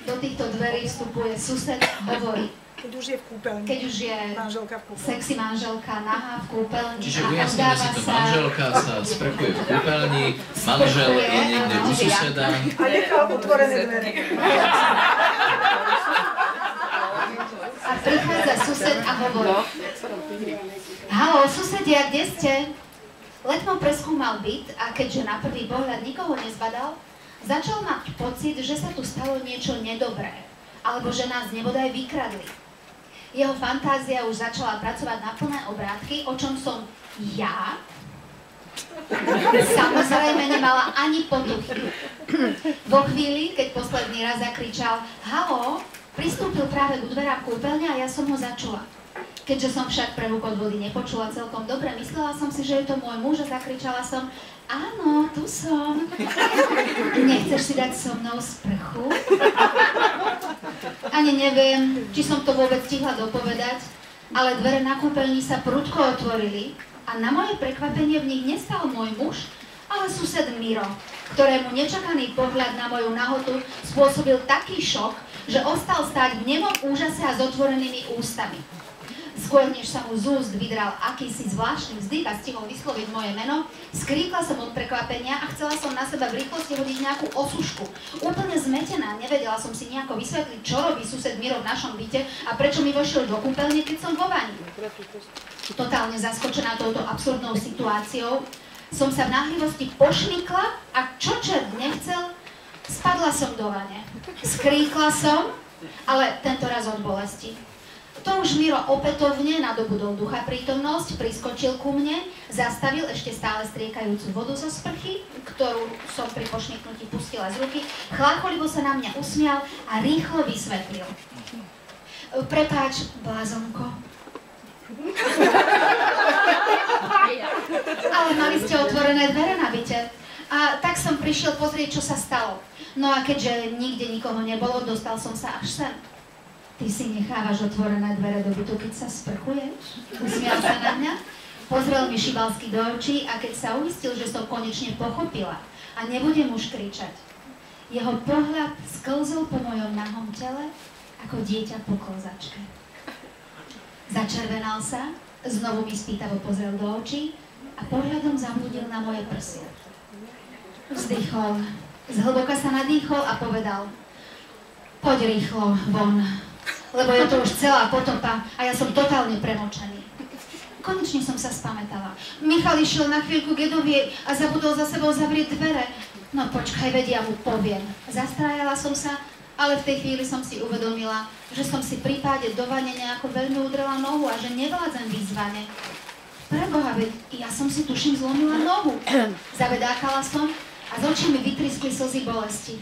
do týchto dverí vstupuje sused, hovorí. Keď už je v kúpeľni. Keď už je sexy manželka nahá v kúpeľni. Čiže ujasníme si to, manželka sa sprchuje v kúpeľni, manžel je niekde u suseda. A nechal otvorené dvere. A prichádza sused a hovorí. Haló, susedia, kde ste? Letmo preskúmal byt a keďže na prvý pohľad nikoho nezbadal, začal mať pocit, že sa tu stalo niečo nedobré, alebo že nás nebodaj vykradli. Jeho fantázia už začala pracovať na plné obrátky, o čom som ja samozrejme nemala ani potuchy. Vo chvíli, keď posledný raz zakričal haló, pristúpil práve k dverám kúpeľne a ja som ho začula. Keďže som však prehúk od vody nepočula celkom dobre, myslela som si, že je to môj muž a zakričala som áno, tu som. Nechceš si dať so mnou sprchu? Ani neviem, či som to vôbec stihla dopovedať, ale dvere na kúpeľni sa prudko otvorili a na moje prekvapenie v nich nestal môj muž, ale sused Miro, ktorému nečakaný pohľad na moju nahotu spôsobil taký šok, že ostal stáť v nemom úžase a s otvorenými ústami. Skôr než sa mu z úst vydral akýsi zvláštny vzdych a stihol vysloviť moje meno, skríkla som od prekvapenia a chcela som na seba v rýchlosti hodiť nejakú osušku. Úplne zmetená, nevedela som si nejako vysvetliť, čo robí sused Miro v našom byte a prečo mi vošiel do kúpeľne, keď som vo vani. Totálne zaskočená touto absurdnou situáciou, som sa v náhlivosti pošmykla a čo čert nechcel, spadla som do vane. Skríkla som, ale tento raz od bolesti. To už Miro opätovne nadobudol ducha prítomnosť, priskočil ku mne, zastavil ešte stále striekajúcu vodu zo sprchy, ktorú som pri pošmyknutí pustila z ruky, chlácholivo sa na mňa usmial a rýchlo vysvetlil. Prepáč, blázonko. Ale mali ste otvorené dvere na byte. A tak som prišiel pozrieť, čo sa stalo. No a keďže nikde nikoho nebolo, dostal som sa až sem. Ty si nechávaš otvorené dvere do bytu, keď sa sprchuješ? Usmial sa na mňa, pozrel mi šibalsky do očí a keď sa uistil, že som konečne pochopila a nebudem už kričať, jeho pohľad sklzol po mojom nahom tele ako dieťa po klzačke. Začervenal sa, znovu mi spýtavo pozrel do očí a pohľadom zabudil na moje prsia. Vzdychol, zhlboka sa nadýchol a povedal: poď rýchlo von, lebo je to už celá potopa a ja som totálne premočený. Konečne som sa spamätala. Michal išiel na chvíľku k Edovie a zabudol za sebou zavrieť dvere. No počkaj, veď ja mu poviem. Zastrájala som sa, ale v tej chvíli som si uvedomila, že som si pri páde do vane nejako veľmi udrela nohu a že nevládzem vyzvane. Preboha, veď ja som si tuším zlomila nohu. Zavedákala som a z očí mi vytriskli slzy bolesti.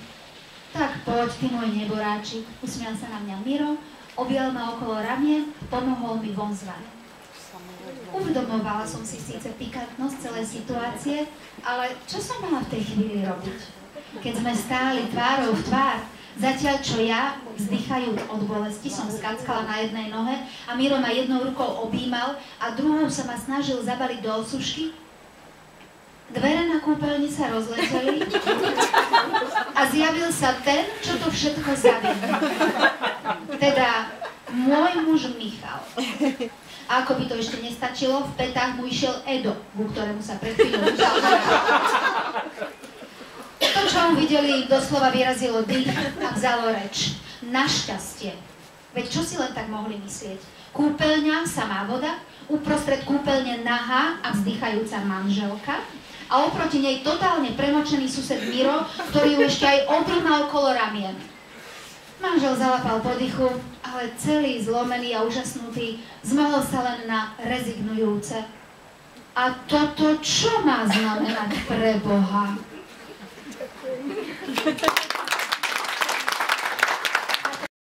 Tak poď, ty môj neboráčik, usmial sa na mňa Miro, objal ma okolo ramien, pomohol mi von z vane. Uvedomovala som si síce pikantnosť celej situácie, ale čo som mala v tej chvíli robiť? Keď sme stáli tvárou v tvár, zatiaľ čo ja, vzdychajúc od bolesti, som skackala na jednej nohe a Miro ma jednou rukou objímal a druhou sa ma snažil zabaliť do osušky, dvere na kúpeľni sa rozleteli a zjavil sa ten, čo to všetko zavinil. Teda môj muž Michal. A ako by to ešte nestačilo, v petách mu išiel Edo, ku ktorému sa pred chvíľou udal. To, čo uvideli, doslova vyrazilo dých a vzalo reč. Našťastie. Veď čo si len tak mohli myslieť? Kúpeľňa, samá voda, uprostred kúpeľne nahá a vzdychajúca manželka a oproti nej totálne premočený sused Miro, ktorý ju ešte aj objímal okolo ramien. Manžel zalapal po dychu, ale celý zlomený a úžasnutý zmohol sa len na rezignujúce. A toto čo má znamenať pre Boha?